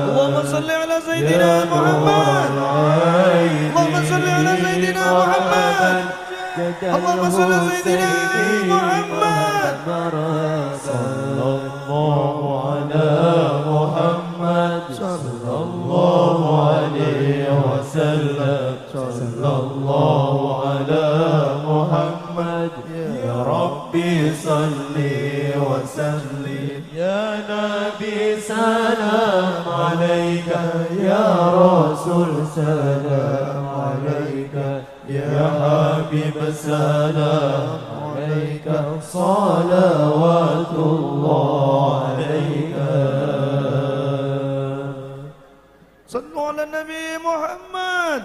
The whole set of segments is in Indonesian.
اللهم صل على سيدنا محمد اللهم صل على سيدنا محمد اللهم صل على سيدنا محمد صلى الله على محمد صلى الله عليه وسلم صلى الله على محمد يا ربي صل وسلم يا نبي سلام عليك يا رسول سلام عليك يا حبيب سلام عليك صلوات الله عليك صلوا على النبي محمد.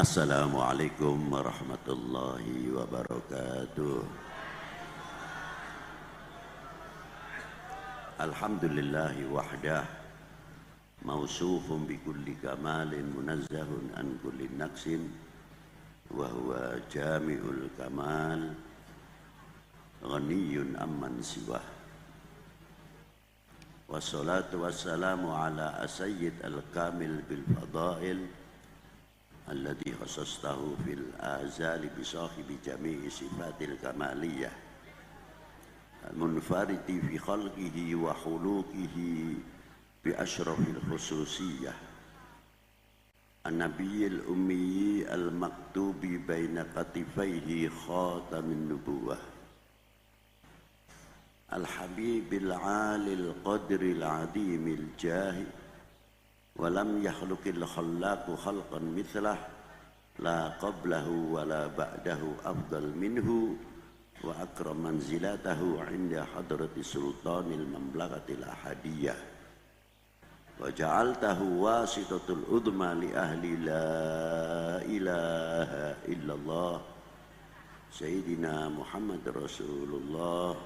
Assalamualaikum warahmatullahi wabarakatuh. Alhamdulillahi wahdah mausufun bikulli kamalin munazzahun an kulli naqsin wa huwa jami'ul kamal ghaniyun amman siwah. Wassalatu wassalamu ala asayyid al-kamil bil fadail alladhi khasastahu fil azali bisahibi jami'i sifatil kamaliyah munfaridi fi khalqihi wa khuluqihi bi ashrafil khususiyah an-nabiyil ummi al-maktubi baina katifaihi khatamin nubuwah al-habibil alil qadril adimil jahi walam yakhluqil khallaqu khalqan mithlah la qablahu wala ba'dahu afdal minhu wa akram manzilatahu 'inda hadrati sultanil mamlakatil ahadiyah wa ja'altahu wasitatul udma li ahli la ilaha illallah sayyidina Muhammad Rasulullah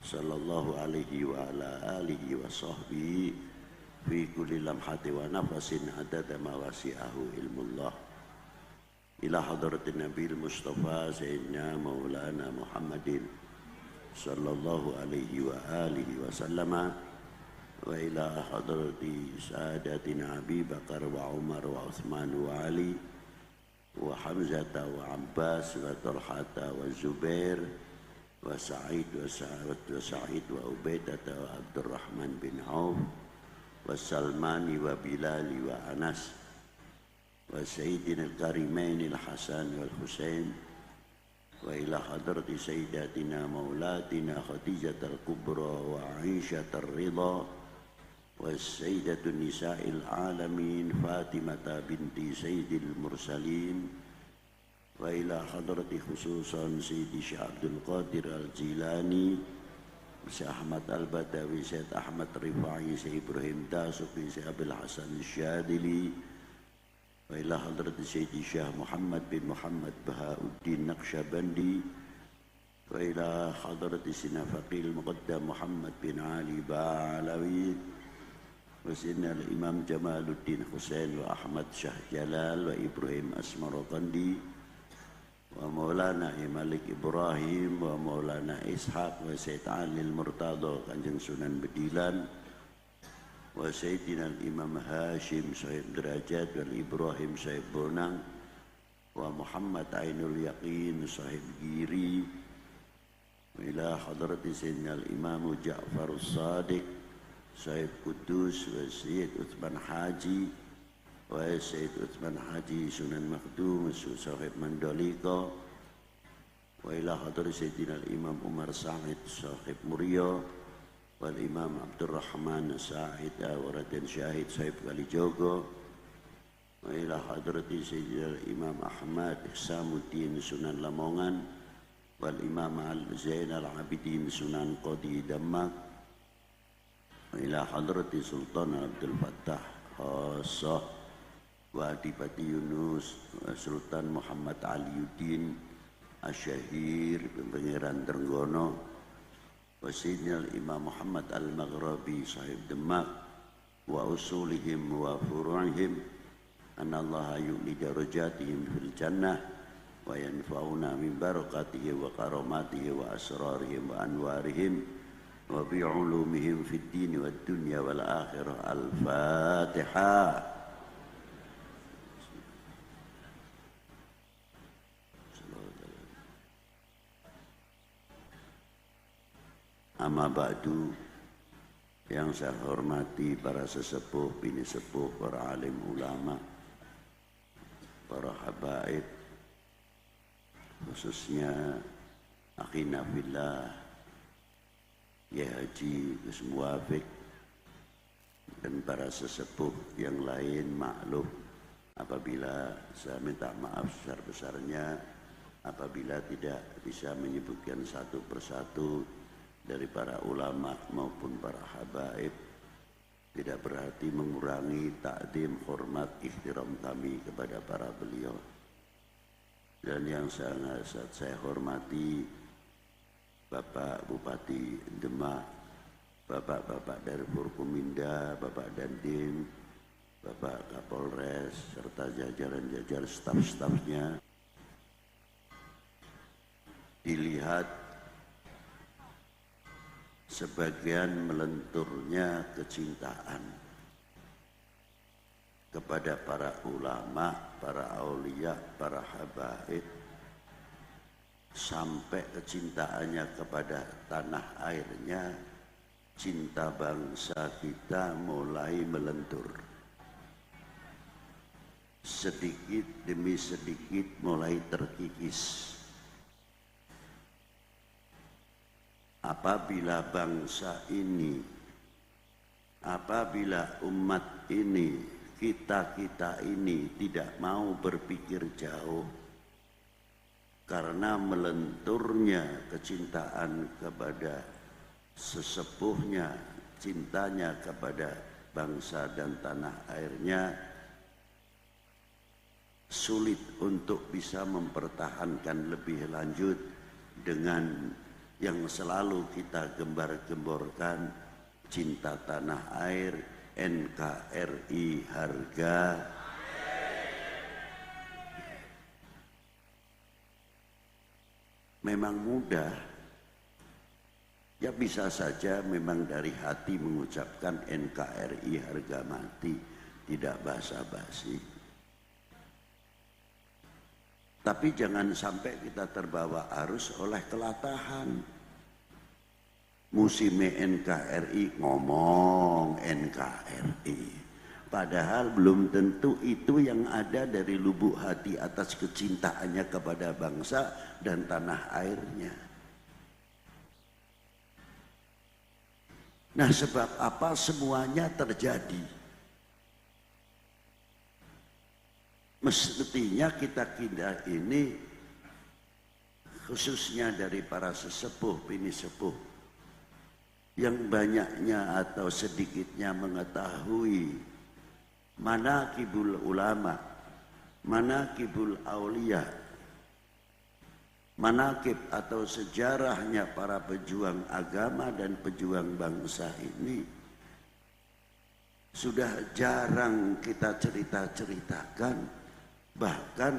sallallahu alaihi wa ala alihi wa sahbihi fi kulli lamhati wa nafasin adada ma wasi'ahu ilmullah ila hadratin nabil mustafa sayyidina maulana Muhammadin sallallahu alaihi wa alihi wa sallama wa ila hadrati sadatina Abi Bakar wa Umar wa Uthman wa Ali wa Hamzata wa Abbas wa Talhata wa Zubair wa Sa'id wa Ubaidata wa Abdurrahman bin Auf wa Salmani wa Bilali wa Anas wa Sayyidina al-Karimain al-Hasan wal Husain wa ila hadrati Sayyidatina Maulatina Khadijah al-Kubra wa Aisha al-Ridha wa Sayyidatu Nisa'il Alamin Fatimata binti Sayyidil Mursalin wa ila hadrati khususan Sayyidi Syekh Abdul Qadir al-Jilani Syekh Ahmad Al-Badawi, Syekh Ahmad Rifai, Syekh Ibrahim Dasuki, Syekh Abil Hasan Syadili wa ila hadrati Sayyidi Syekh Muhammad bin Muhammad Bahauddin Naqsyabandi wa ila hadrati Sinafaqil Muqaddam Muhammad bin Ali Ba'alawi wa Sayyidina Imam Jamaluddin Husain wa Ahmad Syah Jalal wa Ibrahim Asmaraqandi wa Maulana Malik Ibrahim wa Maulana Ishaq wa Sayyid Ali al-Murtada Kanjeng Sunan Bedilan wa Sayyidina Imam Hashim Sahib Derajat wal Ibrahim Sahib Bonang wa Muhammad Ainul Yaqin Sahib Giri wa ila hadrati Sayyidina Imam Ja'far As-Sadiq Sahib Kudus wa Sayyid Uthman Haji wa Sayyid Uthman Haji Sunan Makhdum Sahib Mandalika wa ila hadri Sayyidina Imam Umar Sa'id Sahib Muria wal Imam Abdurrahman Sa'id wa Raden Syahid Sahib Kalijogo wa ila hadrati Sayyidina Imam Ahmad Ihsamuddin Sunan Lamongan wal Imam Al-Zain Al-Abidin Sunan Qadi Demak wa ila hadrati Sultan Abdul Fattah Khassah wa Adipati Yunus wa Sultan Muhammad Aliuddin Asyahir Pangeran Trenggono wa Sayyidina Imam Muhammad Al-Maghrabi Sahib Demak wa usulihim wa furu'ihim anna Allah yu'li darajatihim fil jannah wa yanfa'una min barakatihi wa karamatihi wa asrarihim wa anwarihim wa bi'ulumihim fid dini wad dunya wal akhirah. Al-Fatihah. Amma ba'du, yang saya hormati para sesepuh, bini sepuh, para alim ulama, para habaib, khususnya akhina fillah Kiai Haji Gus Muwafiq, dan para sesepuh yang lain. Maklum apabila saya minta maaf sebesar-besarnya apabila tidak bisa menyebutkan satu persatu dari para ulama maupun para habaib. Tidak berarti mengurangi takdim, hormat, ihtiram kami kepada para beliau. Dan yang sangat saya hormati Bapak Bupati Demak, Bapak-bapak dari Forkominda, Bapak Dandim, Bapak Kapolres, serta jajaran-jajar staf-stafnya. Dilihat sebagian melenturnya kecintaan kepada para ulama, para aulia, para habaib, sampai kecintaannya kepada tanah airnya. Cinta bangsa kita mulai melentur, sedikit demi sedikit mulai terkikis. Apabila bangsa ini, apabila umat ini, kita ini tidak mau berpikir jauh karena melenturnya kecintaan kepada sesepuhnya, cintanya kepada bangsa dan tanah airnya, sulit untuk bisa mempertahankan lebih lanjut dengan yang selalu kita gembar-gemborkan, cinta tanah air, NKRI harga. Memang mudah, ya bisa saja memang dari hati mengucapkan NKRI harga mati, tidak basa-basi. Tapi jangan sampai kita terbawa arus oleh kelatahan. Musim NKRI ngomong NKRI, padahal belum tentu itu yang ada dari lubuk hati atas kecintaannya kepada bangsa dan tanah airnya. Nah, sebab apa semuanya terjadi? Mestinya kita ini, khususnya dari para sesepuh, bini sepuh, yang banyaknya atau sedikitnya mengetahui manaqibul ulama, manaqibul aulia, manaqib atau sejarahnya para pejuang agama dan pejuang bangsa ini, sudah jarang kita cerita-ceritakan. Bahkan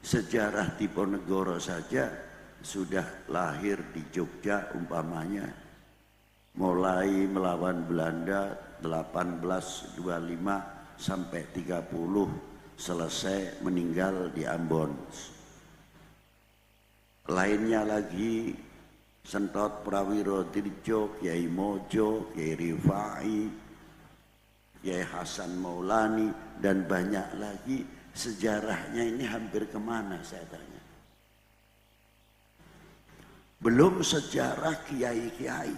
sejarah Diponegoro saja sudah lahir di Jogja umpamanya, mulai melawan Belanda 1825 sampai 30, selesai meninggal di Ambon. Lainnya lagi Sentot Prawiro Dirjo, Kiai Mojo, Kiai Rifai, Kiai Hasan Maulani, dan banyak lagi. Sejarahnya ini hampir kemana saya tanya? Belum sejarah kiai-kiai.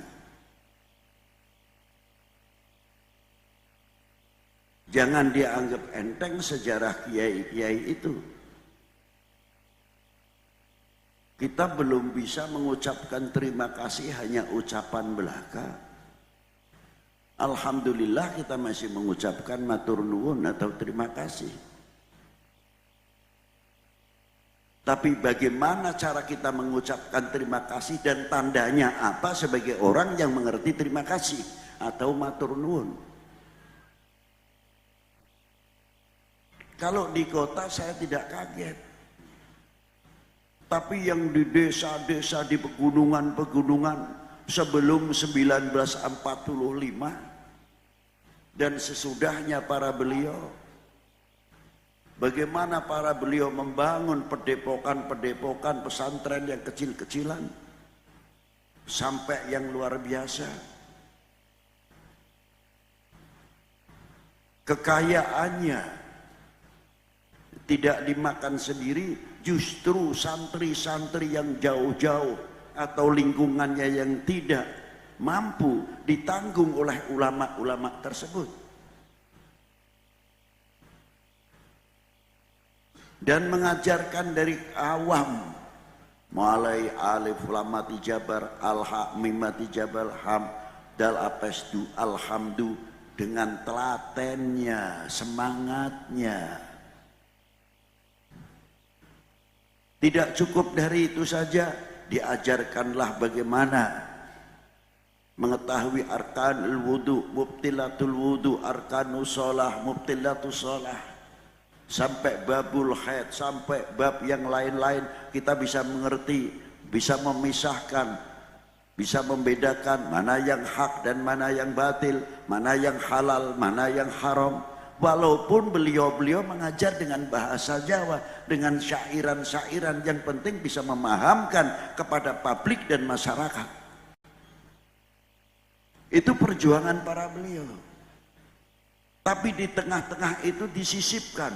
Jangan dianggap enteng sejarah kiai-kiai itu. Kita belum bisa mengucapkan terima kasih hanya ucapan belaka. Alhamdulillah kita masih mengucapkan matur nuwun atau terima kasih. Tapi bagaimana cara kita mengucapkan terima kasih dan tandanya apa sebagai orang yang mengerti terima kasih? atau matur nuwun. Kalau di kota saya tidak kaget. Tapi yang di desa-desa, di pegunungan-pegunungan sebelum 1945 dan sesudahnya para beliau, bagaimana para beliau membangun padepokan-padepokan pesantren yang kecil-kecilan sampai yang luar biasa. Kekayaannya tidak dimakan sendiri, justru santri-santri yang jauh-jauh atau lingkungannya yang tidak mampu ditanggung oleh ulama-ulama tersebut. Dan mengajarkan dari awam, mulai alif lamati jabar, al-ha mimati jabal ham dal apestu alhamdu, dengan telatennya, semangatnya. Tidak cukup dari itu saja, diajarkanlah bagaimana mengetahui arkanul wudu, mubtilatul wudu, arkanus shalah, mubtilatus shalah, sampai babul haid, sampai bab yang lain-lain kita bisa mengerti, bisa memisahkan, bisa membedakan mana yang hak dan mana yang batil, mana yang halal, mana yang haram. Walaupun beliau-beliau mengajar dengan bahasa Jawa, dengan syairan-syairan, yang penting bisa memahamkan kepada publik dan masyarakat. Itu perjuangan para beliau. Tapi di tengah-tengah itu disisipkan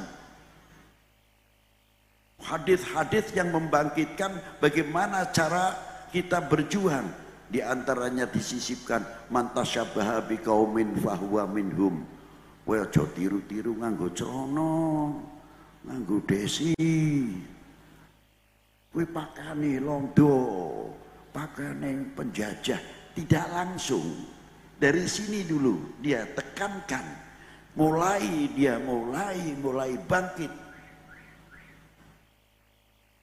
hadis-hadis yang membangkitkan bagaimana cara kita berjuang. Di antaranya disisipkan man tasyabaha biqaumin fahuwa minhum. Kowe aja tiru-tiru nganggo celana, nganggo desi. Kowe pakane londo, pakane penjajah. Tidak langsung. Dari sini dulu dia tekankan. Mulai bangkit.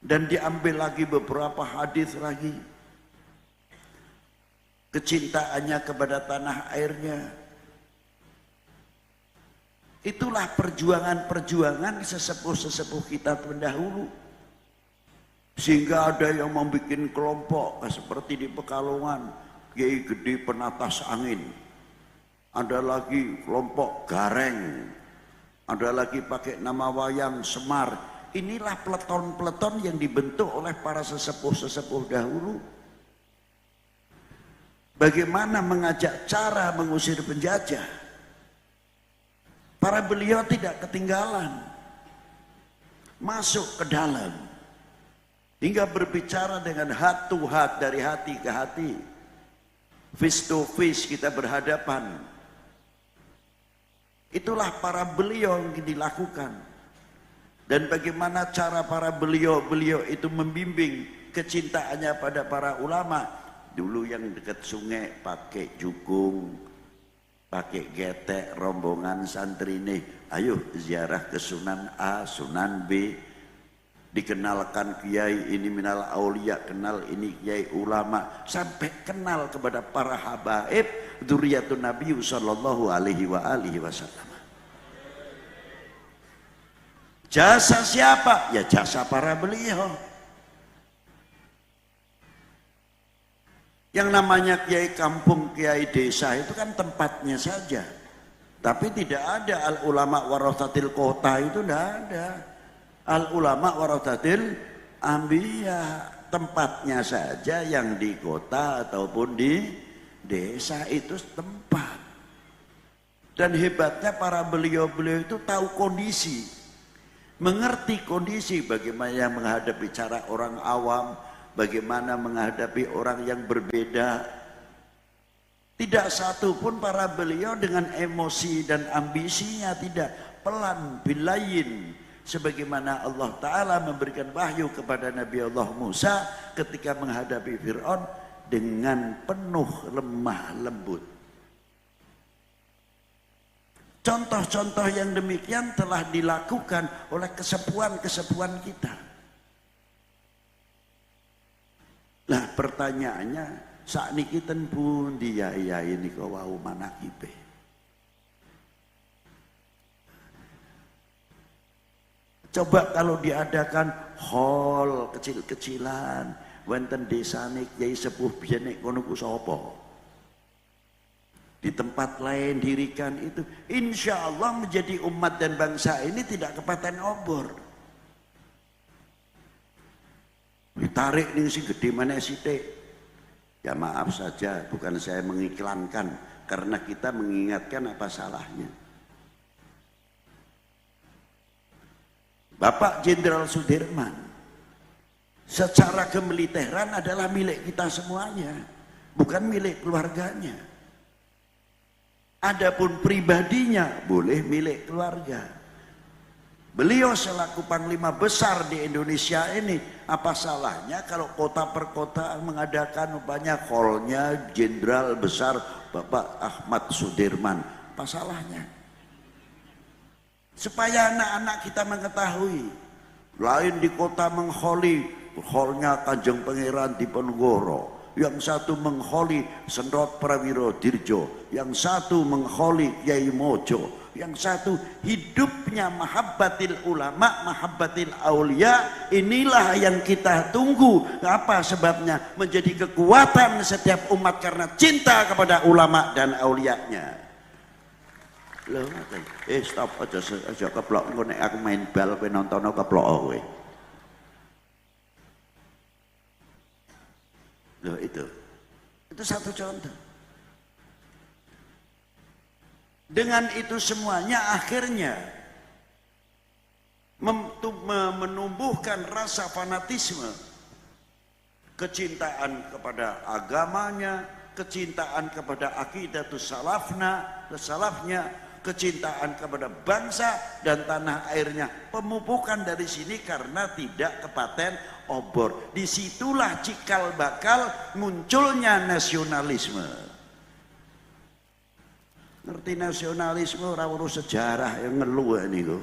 Dan diambil lagi beberapa hadis lagi. Kecintaannya kepada tanah airnya. Itulah perjuangan-perjuangan sesepuh-sesepuh kita terdahulu. Sehingga ada yang membuat kelompok seperti di Pekalongan, Kiai Gede Penatas Angin. Ada lagi kelompok Gareng. Ada lagi pakai nama wayang Semar. Inilah peleton-peleton yang dibentuk oleh para sesepuh-sesepuh dahulu. Bagaimana mengajak cara mengusir penjajah. Para beliau tidak ketinggalan, masuk ke dalam, hingga berbicara dengan heart to heart, dari hati ke hati, face to face, kita berhadapan. Itulah para beliau yang dilakukan. Dan bagaimana cara para beliau itu membimbing kecintaannya pada para ulama. Dulu yang dekat sungai pakai jukung, pakai getek, rombongan santri nih, ayo ziarah ke Sunan A, Sunan B, dikenalkan kiai ini minal aulia, kenal ini kiai ulama, sampai kenal kepada para habaib dzurriyyatun Nabi sallallahu alaihi wasallam. Jasa siapa? Ya jasa para beliau. Yang namanya kiai kampung, kiai desa itu kan tempatnya saja. Tapi tidak ada al ulama warathatil kota, itu tidak ada. Al ulama warathatil anbiya, tempatnya saja yang di kota ataupun di desa itu tempat. Dan hebatnya para beliau-beliau itu tahu kondisi, mengerti kondisi, bagaimana menghadapi cara orang awam, bagaimana menghadapi orang yang berbeda. Tidak satu pun para beliau dengan emosi dan ambisinya, tidak. Pelan, bilayin. Sebagaimana Allah Ta'ala memberikan wahyu kepada Nabi Allah Musa ketika menghadapi Fir'aun dengan penuh lemah lembut. Contoh-contoh yang demikian telah dilakukan oleh kesepuhan-kesepuhan kita. Nah pertanyaannya, Sakniki ten pundi yai-yai nika wau manakibe. Coba kalau diadakan hall kecil-kecilan wonten desane Kyai Sepuh biyen nek kono ku sapa? Di tempat lain dirikan itu, insya Allah menjadi umat dan bangsa ini tidak kepaten obor. Ditarik nih si gede mana sithik. Ya maaf saja, bukan saya mengiklankan, karena kita mengingatkan apa salahnya. Bapak Jenderal Sudirman secara kemiliteran adalah milik kita semuanya, bukan milik keluarganya. Adapun pribadinya boleh milik keluarga. Beliau selaku Panglima Besar di Indonesia ini, apa salahnya kalau kota per kota mengadakan banyak hallnya Jenderal Besar Bapak Ahmad Sudirman? Apa salahnya? Supaya anak-anak kita mengetahui, lain di kota mengholi hallnya Kanjeng Pangeran Diponegoro, yang satu mengholi Sendot Prawiro Dirjo, yang satu mengholi Kyai Mojo, yang satu hidupnya mahabbatil ulama, mahabbatil aulia. Inilah yang kita tunggu. Apa sebabnya? Menjadi kekuatan setiap umat karena cinta kepada ulama dan aulianya. Loh, stop aja keplok engko nek aku main bal kowe nontono keplok kowe. Loh itu satu contoh. Dengan itu semuanya akhirnya menumbuhkan rasa fanatisme, kecintaan kepada agamanya, kecintaan kepada akidatus salafnya, kecintaan kepada bangsa dan tanah airnya. Pemupukan dari sini karena tidak kepaten obor. Disitulah cikal bakal munculnya nasionalisme. Ngerti nasionalisme ora urus sejarah yang ngeluh niku.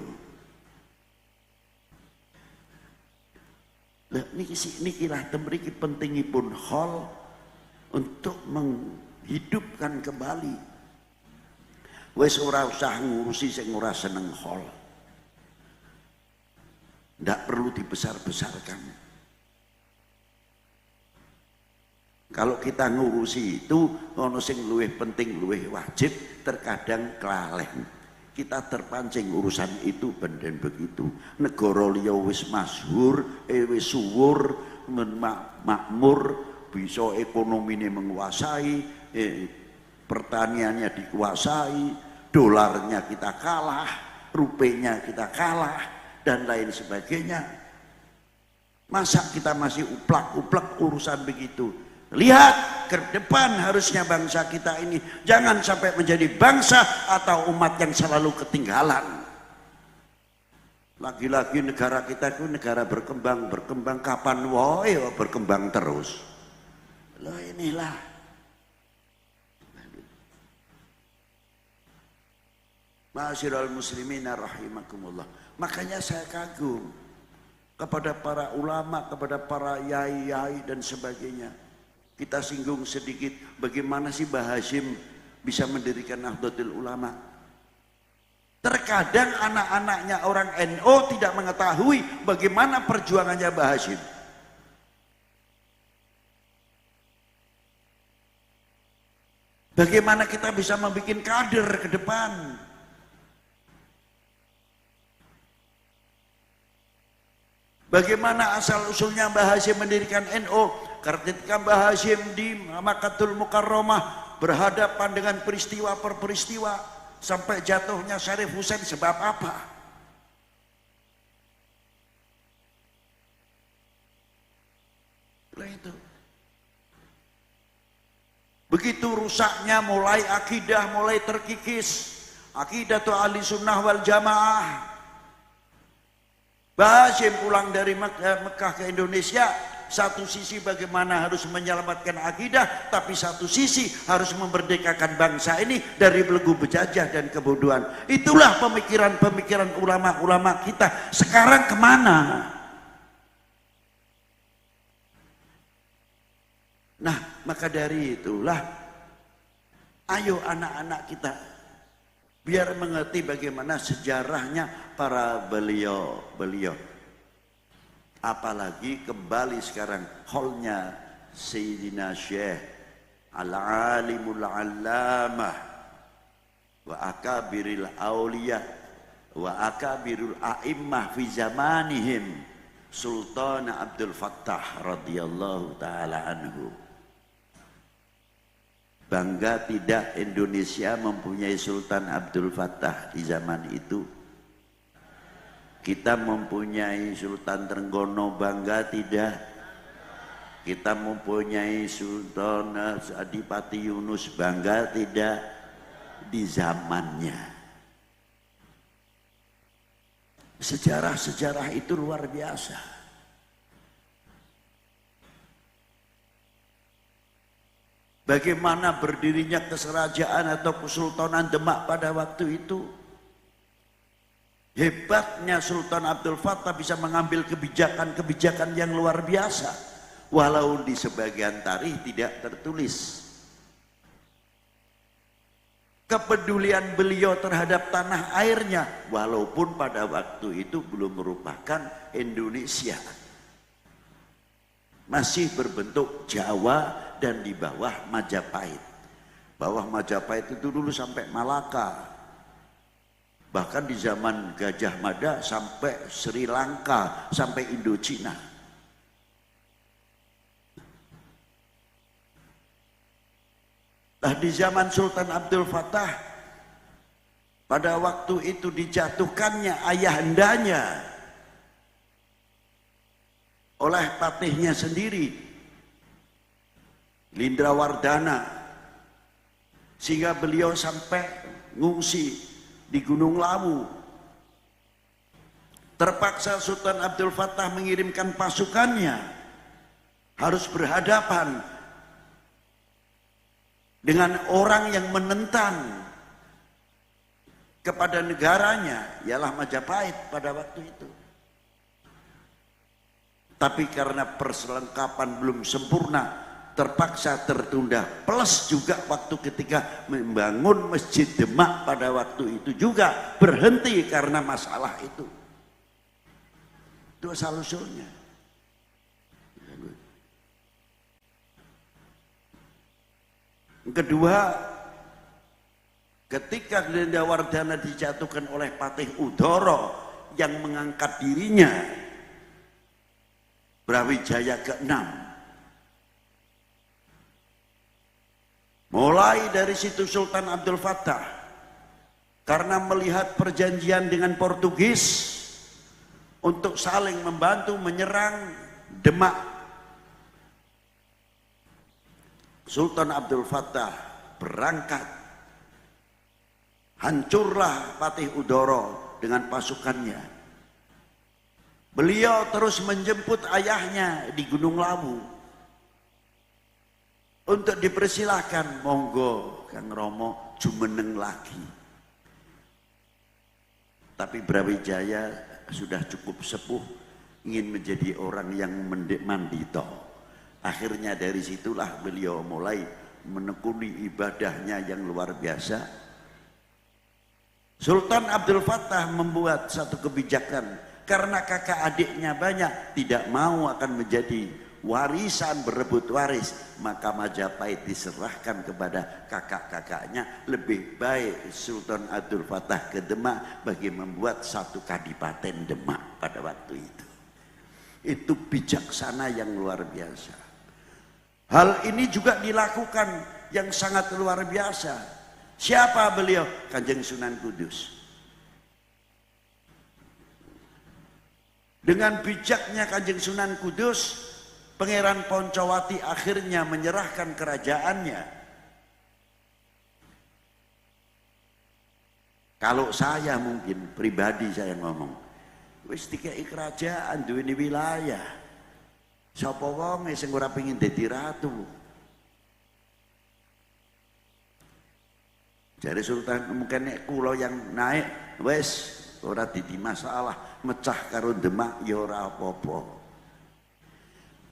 Lah nikilah temriki pentingipun hall untuk menghidupkan kembali. Wes ora usah ngurusi sing ora seneng hall. Ndak perlu dibesar-besarkan. Kalau kita ngurusi itu ono sing luwih penting, luwih wajib, terkadang kelalen. Kita terpancing urusan itu benden begitu. Negara liya wis masyhur, wis suwur, makmur, bisa ekonomine menguasai, pertaniannya dikuasai, dolarnya kita kalah, rupenya kita kalah, dan lain sebagainya. Masa kita masih uplak-uplak urusan begitu? Lihat ke depan, harusnya bangsa kita ini jangan sampai menjadi bangsa atau umat yang selalu ketinggalan. Lagi-lagi negara kita itu negara berkembang kapan wae berkembang terus. Loh inilah. Ma'asyiral muslimin rahimakumullah. Makanya saya kagum kepada para ulama, kepada para yai-yai dan sebagainya. Kita singgung sedikit bagaimana sih Mbah Hasyim bisa mendirikan Nahdlatul Ulama. Terkadang anak-anaknya orang NU tidak mengetahui bagaimana perjuangannya Mbah Hasyim. Bagaimana kita bisa membuat kader ke depan. Bagaimana asal-usulnya Mbah Hasyim mendirikan NU? Ketika Mbah Hasyim di Makkahul Mukarramah berhadapan dengan peristiwa per peristiwa sampai jatuhnya Syarif Husain sebab apa? Itu. Begitu rusaknya mulai akidah, mulai terkikis. Akidah tu ahli sunnah wal jamaah. Mbah Hasyim pulang dari Mekah ke Indonesia, satu sisi bagaimana harus menyelamatkan akidah, tapi satu sisi harus memerdekakan bangsa ini dari belenggu penjajah dan kebodohan. Itulah pemikiran-pemikiran ulama-ulama kita. Sekarang kemana? Nah, Maka dari itulah, ayo anak-anak kita biar mengerti bagaimana sejarahnya para beliau-beliau. Apalagi kembali sekarang holnya Sayyidina Syekh Al-Alimul Allamah wa akabiril awliya wa akabirul a'immah fi zamanihim Sultan Abdul Fattah radhiyallahu ta'ala anhu. Bangga tidak Indonesia mempunyai Sultan Abdul Fattah di zaman itu? Kita mempunyai Sultan Trenggono, bangga tidak? Kita mempunyai Sultan Adipati Yunus, bangga tidak? Di zamannya. Sejarah-sejarah itu luar biasa. Bagaimana berdirinya keserajaan atau kesultanan Demak pada waktu itu. Hebatnya Sultan Abdul Fattah bisa mengambil kebijakan-kebijakan yang luar biasa. Walau di sebagian tarikh tidak tertulis. Kepedulian beliau terhadap tanah airnya, walaupun pada waktu itu belum merupakan Indonesia. Masih berbentuk Jawa dan di bawah Majapahit. Bawah Majapahit itu dulu sampai Malaka. Bahkan di zaman Gajah Mada sampai Sri Lanka, sampai Indochina. Nah, di zaman Sultan Abdul Fattah, pada waktu itu dijatuhkannya ayahandanya oleh patihnya sendiri, Lindrawardana, sehingga beliau sampai ngungsi di Gunung Lawu. Terpaksa Sultan Abdul Fattah mengirimkan pasukannya, harus berhadapan dengan orang yang menentang kepada negaranya, ialah Majapahit pada waktu itu. Tapi karena perselengkapan belum sempurna, terpaksa tertunda. Plus juga waktu ketika membangun Masjid Demak pada waktu itu juga berhenti karena masalah itu. Itu asal-usulnya. Kedua, ketika Lindrawardana dijatuhkan oleh Patih Udoro yang mengangkat dirinya Brawijaya ke-6, mulai dari situ Sultan Abdul Fattah karena melihat perjanjian dengan Portugis untuk saling membantu menyerang Demak, Sultan Abdul Fattah berangkat. Hancurlah Patih Udoro dengan pasukannya. Beliau terus menjemput ayahnya di Gunung Lawu untuk dipersilahkan, monggo Kang Romo jumeneng lagi. Tapi Brawijaya sudah cukup sepuh, ingin menjadi orang yang mandito. Akhirnya dari situlah beliau mulai menekuni ibadahnya yang luar biasa. Sultan Abdul Fattah membuat satu kebijakan, karena kakak adiknya banyak, tidak mau akan menjadi warisan, berebut waris, maka Majapahit diserahkan kepada kakak-kakaknya. Lebih baik Sultan Abdul Fattah ke Demak bagi membuat satu kadipaten Demak pada waktu itu. Itu bijaksana yang luar biasa. Hal ini juga dilakukan yang sangat luar biasa. Siapa beliau? Kanjeng Sunan Kudus. Dengan bijaknya Kanjeng Sunan Kudus, Pangeran Poncowati akhirnya menyerahkan kerajaannya. Kalau saya mungkin pribadi saya ngomong, wis dikai kerajaan duweni wilayah. Sapa wong sing ora pengin dadi ratu? Jare Sultan, mungkin nek kula yang naik wis ora dadi masalah, mecah karo Demak ya ora apa-apa.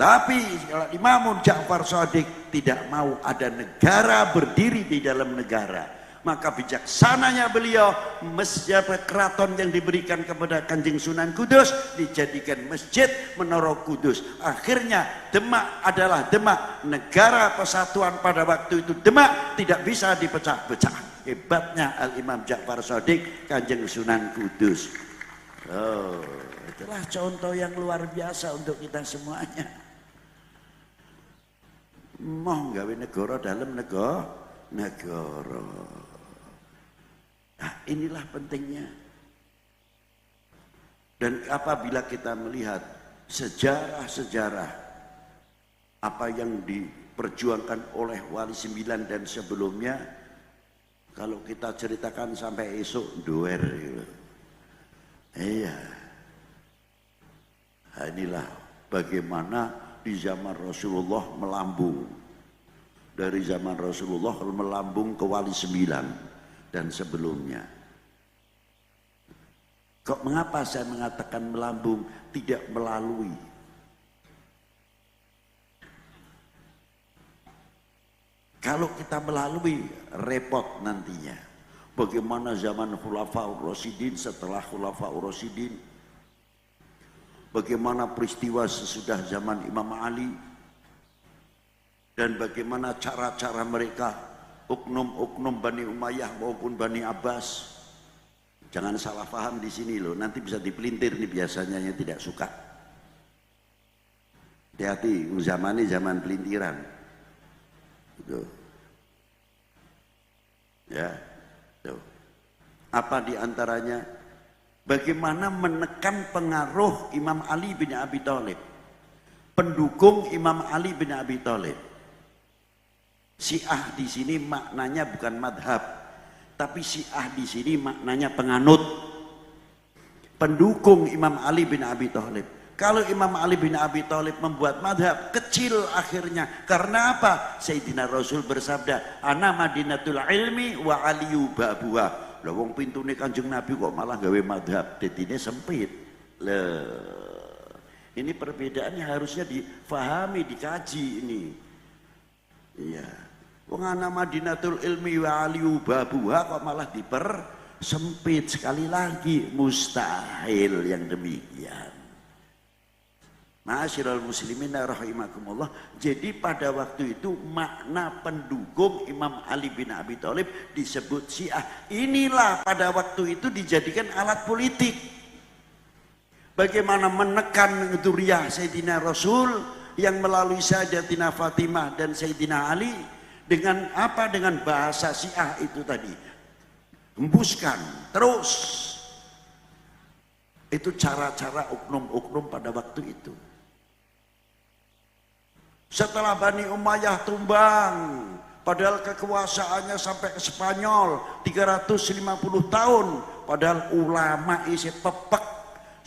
Tapi kalau Imam Ja'far Shadiq tidak mau ada negara berdiri di dalam negara, maka bijaksananya beliau masjid keraton yang diberikan kepada Kanjeng Sunan Kudus dijadikan masjid Menara Kudus. Akhirnya Demak adalah Demak, negara persatuan pada waktu itu. Demak tidak bisa dipecah-pecah. Hebatnya Al-Imam Ja'far Shadiq, Kanjeng Sunan Kudus. Oh, itulah contoh yang luar biasa untuk kita semuanya. Mau gawe negara dalam negara. Nah, inilah pentingnya. Dan apabila kita melihat sejarah-sejarah apa yang diperjuangkan oleh Wali Sembilan dan sebelumnya, kalau kita ceritakan sampai esok doer gitu. Iya. Nah, inilah bagaimana di zaman Rasulullah melambung, dari zaman Rasulullah melambung ke Wali Sembilan dan sebelumnya. Kok mengapa saya mengatakan melambung, tidak melalui? Kalau kita melalui, repot nantinya. Bagaimana zaman Khulafaur Rasyidin, setelah Khulafaur Rasyidin, bagaimana peristiwa sesudah zaman Imam Ali, dan bagaimana cara-cara mereka, oknum-oknum Bani Umayyah maupun Bani Abbas. Jangan salah paham di sini loh, nanti bisa dipelintir nih biasanya yang tidak suka. Hati-hati, zaman ini zaman pelintiran. Gitu. Ya, tuh. Apa diantaranya? Bagaimana menekan pengaruh Imam Ali bin Abi Thalib, pendukung Imam Ali bin Abi Thalib. Syiah di sini maknanya bukan madhab, tapi Syiah di sini maknanya penganut, pendukung Imam Ali bin Abi Thalib. Kalau Imam Ali bin Abi Thalib membuat madhab, kecil akhirnya. Karena apa? Sayyidina Rasul bersabda, ana madinatul ilmi wa aliyu babuha. Lah wong pintune Kanjeng Nabi kok malah gawe madhab, dadine sempit. Ini perbedaannya harusnya difahami, dikaji ini. Iya. Wong ana Madinatul Ilmi wa aliyu babuha kok malah dipersempit. Sekali lagi mustahil yang demikian. Ma'asyiral muslimin rahimakumullah. Jadi pada waktu itu makna pendukung Imam Ali bin Abi Thalib disebut Syiah. Inilah pada waktu itu dijadikan alat politik. Bagaimana menekan dzurriyyah Sayyidina Rasul yang melalui Sayyidatina Fatimah dan Sayyidina Ali dengan apa? Dengan bahasa Syiah itu tadi. Hembuskan terus. Itu cara-cara oknum-oknum pada waktu itu. Setelah Bani Umayyah tumbang, padahal kekuasaannya sampai ke Spanyol 350 tahun, padahal ulama isi pepek,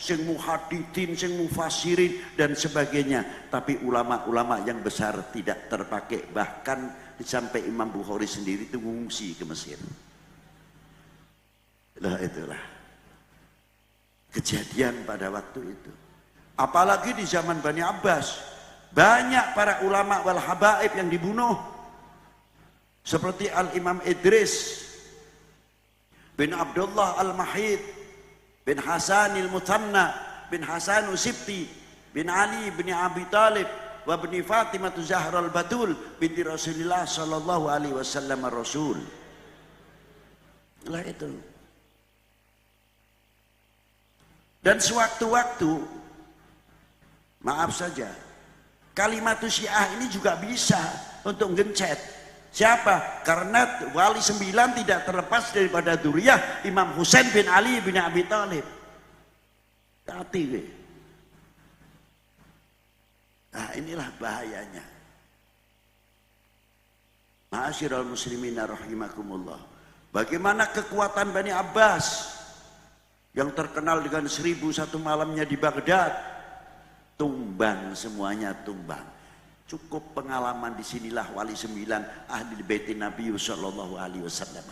sing muhadithin, sing mufasirin dan sebagainya, tapi ulama-ulama yang besar tidak terpakai. Bahkan sampai Imam Bukhari sendiri itu mengungsi ke Mesir. Itulah kejadian pada waktu itu. Apalagi di zaman Bani Abbas, banyak para ulama wal habaib yang dibunuh, seperti Al-Imam Idris bin Abdullah Al-Mahid bin Hasan Al-Mutanna bin Hasan Usibti bin Ali bin Abi Talib wa bin Fatimah Zahra Al-Batul binti Rasulullah sallallahu alaihi wasallam Rasul. Lah itu. Dan sewaktu-waktu, maaf saja, kalimat Syiah ini juga bisa untuk gencet. Siapa? Karena Wali Sembilan tidak terlepas daripada dzurriyyah Imam Husain bin Ali bin Abi Thalib. Hati. Nah, inilah bahayanya. Ma'asyiral muslimin rahimakumullah. Bagaimana kekuatan Bani Abbas yang terkenal dengan 1001 malamnya di Baghdad, tumbang, semuanya tumbang. Cukup pengalaman disinilah Wali Sembilan ahli bait Nabi sallallahu alaihi wasallam.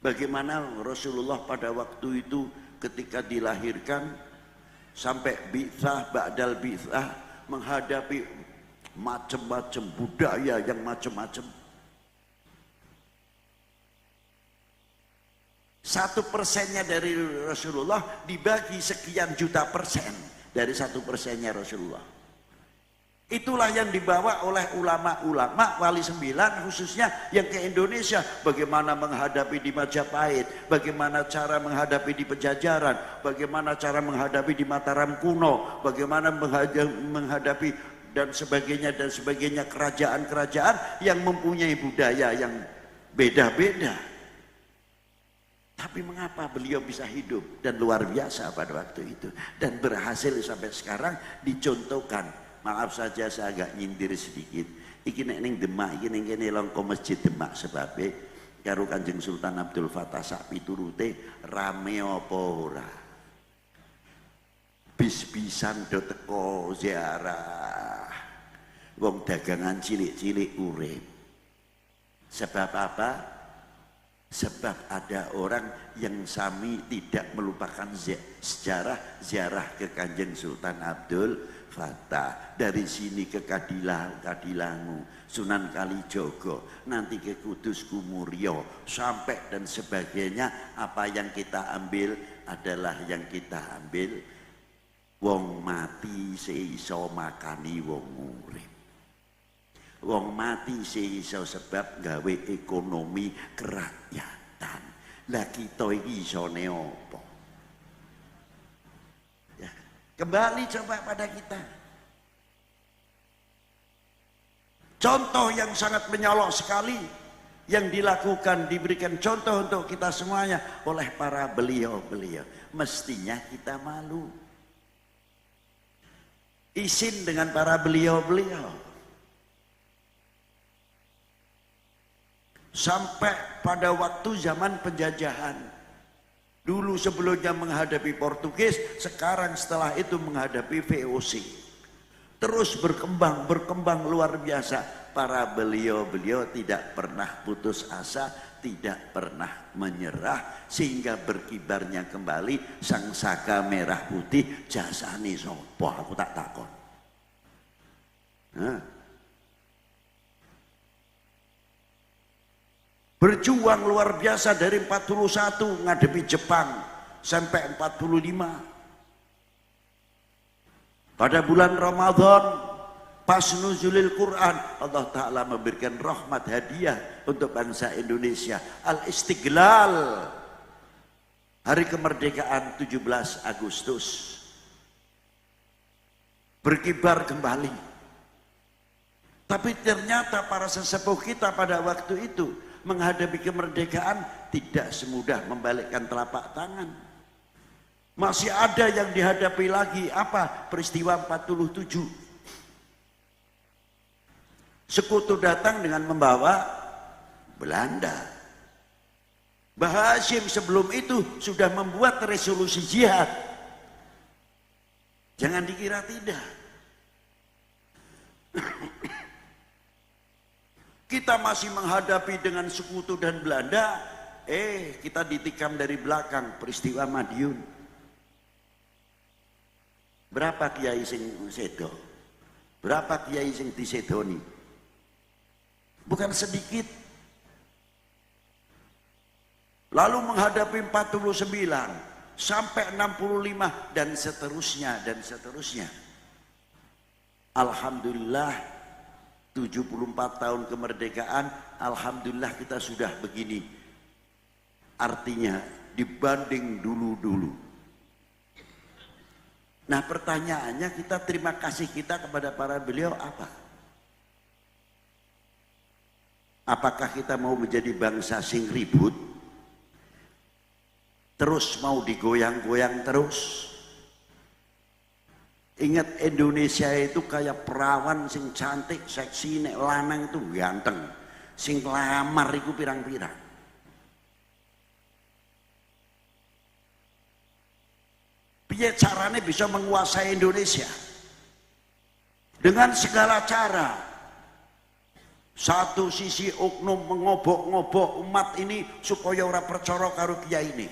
Bagaimana Rasulullah pada waktu itu ketika dilahirkan, sampai bi'tsah ba'dal bi'tsah, menghadapi macam-macam budaya yang macam-macam. 1%-nya dari Rasulullah dibagi sekian juta persen dari 1%-nya Rasulullah. Itulah yang dibawa oleh ulama-ulama Wali Sembilan khususnya yang ke Indonesia. Bagaimana menghadapi di Majapahit, bagaimana cara menghadapi di Pejajaran, bagaimana cara menghadapi di Mataram kuno, bagaimana menghadapi dan sebagainya kerajaan-kerajaan yang mempunyai budaya yang beda-beda. Tapi mengapa beliau bisa hidup dan luar biasa pada waktu itu dan berhasil sampai sekarang dicontohkan. Maaf saja saya agak nyindir sedikit. Iki nek ning Demak iki ning kene longko Masjid Demak sebabe karo Kanjeng Sultan Abdul Fattah sak piturute rame apa ora. Bis-bisan do teko ziarah. Wong dagangan cilik-cilik urip. Sebab apa? Sebab ada orang yang sami tidak melupakan sejarah ziarah ke Kanjeng Sultan Abdul Fattah. Dari sini ke Kadilangu, Sunan Kalijogo, nanti ke Kudus Kumuryo, sampai dan sebagainya. Apa yang kita ambil adalah yang kita ambil. Wong mati seiso makani wong urip. Wong mati seiso sebab gawe ekonomi kerakyatan. Lah kita iki isone apa? Ya, kembali coba pada kita. Contoh yang sangat menyolok sekali yang dilakukan, diberikan contoh untuk kita semuanya oleh para beliau-beliau. Mestinya kita malu. Izin dengan para beliau-beliau. Sampai pada waktu zaman penjajahan. Dulu sebelumnya menghadapi Portugis, sekarang setelah itu menghadapi VOC. Terus berkembang luar biasa. Para beliau-beliau tidak pernah putus asa, tidak pernah menyerah, sehingga berkibarnya kembali sang saka merah putih. Jasane sopo aku tak takon. Berjuang luar biasa dari 41 ngadepi Jepang sampai 45. Pada bulan Ramadan pas nuzulil Quran, Allah Ta'ala memberikan rahmat hadiah untuk bangsa Indonesia. Al-Istiqlal, hari kemerdekaan 17 Agustus. Berkibar kembali. Tapi ternyata para sesepuh kita pada waktu itu menghadapi kemerdekaan tidak semudah membalikkan telapak tangan. Masih ada yang dihadapi lagi. Apa? Peristiwa 47. Sekutu datang dengan membawa Belanda. Mbah Hashim sebelum itu sudah membuat resolusi jihad. Jangan dikira tidak. Kita masih menghadapi dengan sekutu dan Belanda. Kita ditikam dari belakang, peristiwa Madiun. Berapa kiai sing sedo? Berapa kiai sing disedoni? Bukan sedikit. Lalu menghadapi 49 sampai 65 dan seterusnya dan seterusnya. Alhamdulillah 74 tahun kemerdekaan, alhamdulillah kita sudah begini. Artinya dibanding dulu-dulu. Nah, pertanyaannya kita terima kasih kita kepada para beliau apa? Apakah kita mau menjadi bangsa sing ribut? Terus mau digoyang-goyang terus? Ingat Indonesia itu kayak perawan sing cantik, seksi, nek lanang itu ganteng. Sing lamar itu pirang-pirang. Piye caranya bisa menguasai Indonesia? Dengan segala cara. Satu sisi oknum mengobok-ngobok umat ini supaya ora percaya karo kiai ini.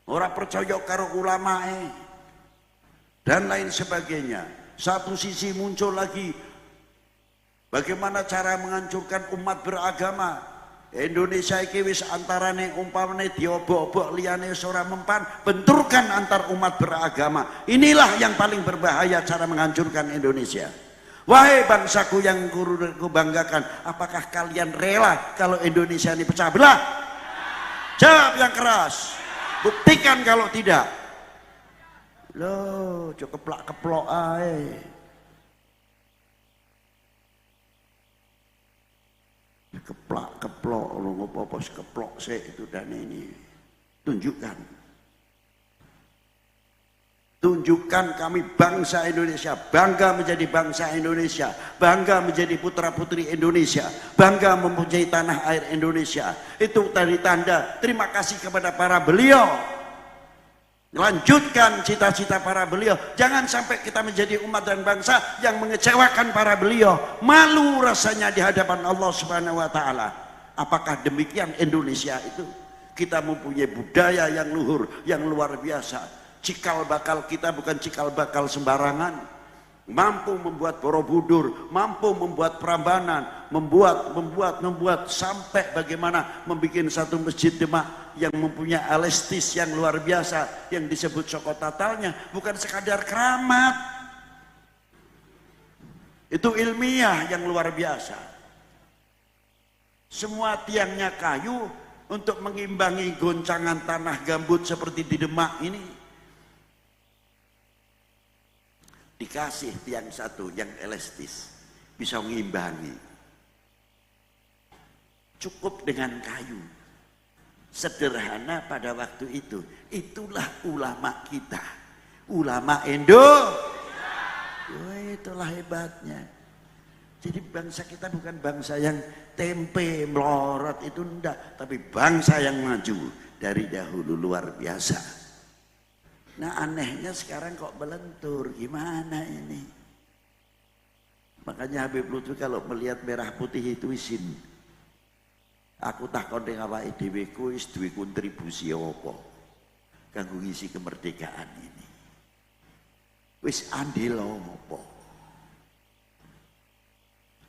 Ora percaya karo ulamae. dan lain sebagainya. Satu sisi muncul lagi bagaimana cara menghancurkan umat beragama. Indonesia iki wis antarane umpamane diobok-obok liyane ora mempan, benturkan antar umat beragama. Inilah yang paling berbahaya cara menghancurkan Indonesia. Wahai bangsaku yang ku banggakan, apakah kalian rela kalau Indonesia ini pecah belah? Jawab yang keras. Buktikan kalau tidak. Loh, cukup keplok ae. Keplok lu ngopo keplok sih itu dan ini. Tunjukkan kami bangsa Indonesia, bangga menjadi bangsa Indonesia, bangga menjadi putra putri Indonesia, bangga mempunyai tanah air Indonesia. Itu tadi tanda terima kasih kepada para beliau. Lanjutkan cita-cita para beliau. Jangan sampai kita menjadi umat dan bangsa yang mengecewakan para beliau. Malu rasanya di hadapan Allah Subhanahu wa taala. Apakah demikian Indonesia itu? Kita mempunyai budaya yang luhur, yang luar biasa. Cikal bakal kita bukan cikal bakal sembarangan. Mampu membuat Borobudur, mampu membuat Prambanan, membuat sampai bagaimana membuat satu masjid Demak yang mempunyai alestis yang luar biasa yang disebut Sokotatalnya, bukan sekadar keramat. Itu ilmiah yang luar biasa. Semua tiangnya kayu untuk mengimbangi goncangan tanah gambut seperti di Demak ini. Dikasih tiang satu yang elastis, bisa mengimbangi. Cukup dengan kayu. Sederhana pada waktu itu. Itulah ulama kita. Ulama itulah hebatnya. Jadi bangsa kita bukan bangsa yang tempe melorot itu enggak, tapi bangsa yang maju dari dahulu luar biasa. Nah anehnya sekarang kok melentur, gimana ini? Makanya Habib Lutfi kalau melihat merah putih itu isin. Aku takon dengan awake dhewe ku wis duwe kontribusi apa kanggo ngisi kemerdekaan ini. Wis andil apa?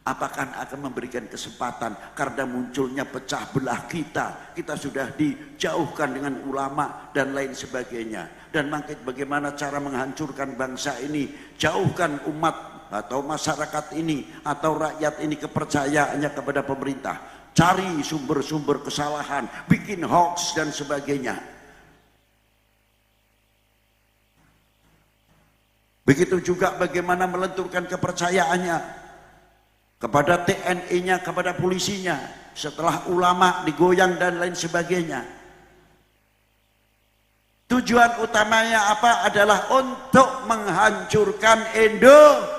Apakah akan memberikan kesempatan karena munculnya pecah belah kita sudah dijauhkan dengan ulama dan lain sebagainya, dan makin bagaimana cara menghancurkan bangsa ini, jauhkan umat atau masyarakat ini atau rakyat ini kepercayaannya kepada pemerintah, cari sumber-sumber kesalahan, bikin hoax dan sebagainya. Begitu juga bagaimana melenturkan kepercayaannya kepada TNI-nya, kepada polisinya, setelah ulama digoyang dan lain sebagainya. Tujuan utamanya apa? Adalah untuk menghancurkan Indonesia.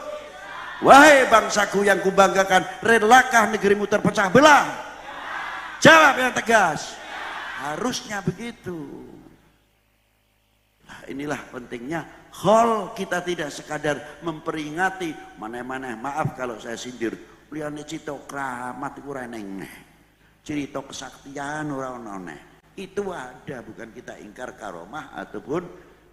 Wahai bangsaku yang kubanggakan, relakah negerimu terpecah belah? Jawab yang tegas. Harusnya begitu. Nah, inilah pentingnya hal kita tidak sekadar memperingati mana-mana. Maaf kalau saya sindir. Liyane cita kramat iku ora eneng. Cerita kesaktian ora ono neh. Itu ada, bukan kita ingkar karomah ataupun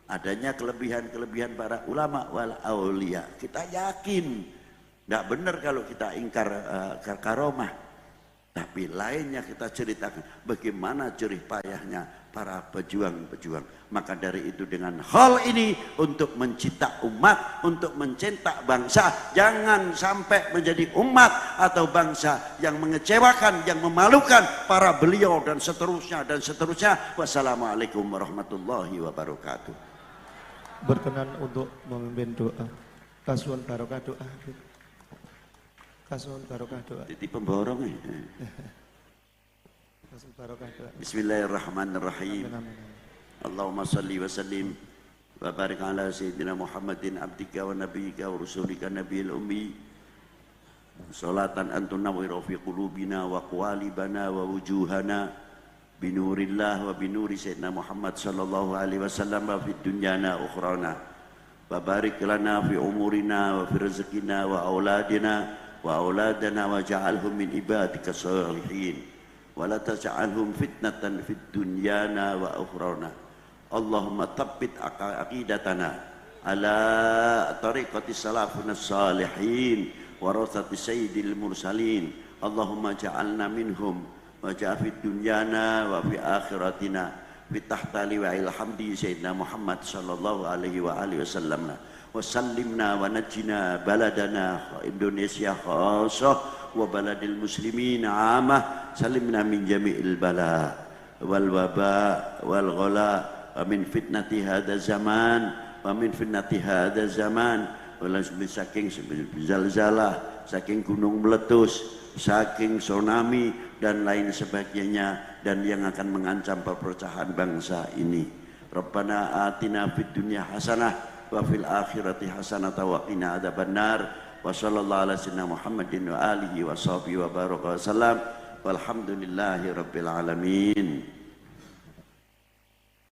adanya kelebihan-kelebihan para ulama wal aulia. Kita yakin enggak benar kalau kita ingkar karomah. Tapi lainnya kita ceritakan bagaimana jerih payahnya para pejuang-pejuang. Maka dari itu dengan hal ini untuk mencinta umat, untuk mencinta bangsa, jangan sampai menjadi umat atau bangsa yang mengecewakan, yang memalukan para beliau dan seterusnya dan seterusnya. Wassalamualaikum warahmatullahi wabarakatuh. Berkenan untuk memimpin doa. Kasuhan barokah doa. Kasuhan barokah doa. Titi pemborong ya. Kasuhan barokah doa. Bismillahirrahmanirrahim. Allahumma salli wa sallim wa barik ala sayyidina Muhammadin abdika wa nabiyyika wa rasulika nabiyil ummi. Salatan antun nawwiru fi qulubina wa qawalibana wa wujuhana binurillah wa binuri sayyidina Muhammad sallallahu alaihi wasallam wa fid dunyana ukhrana. Wa barik lana fi umurina wa fi rizqina wa auladina wa auladana wa ja'alhum min ibadika salihin wa la taj'alhum fitnatan fid dunyana wa ukhrana. Allahumma tabbit aqidatana ala tariqati salafuna salihin warathati sayyidil mursalin. Allahumma ja'alna minhum wa ja'afid dunyana wa fi akhiratina fi tahta liwa'il hamdi sayyidina Muhammad sallallahu alaihi wa alihi wasallam. Wa sallimna wa najjina baladana Indonesia khassah wa baladil muslimin amah. Salimna min jami'il bala wal waba wal ghala wa min fitnati hadha zaman wa min fitnati hadha zaman. Saking zalzalah, saking gunung meletus, saking tsunami dan lain sebagainya, dan yang akan mengancam perpecahan bangsa ini. Rabbana atina fid dunya hasanah wa fil akhirati hasanah wa qina adzabannar. Wa sallallahu ala sayyidina Muhammadin wa alihi wa sahbihi wa baraka wa sallam. Walhamdulillahi rabbil alamin.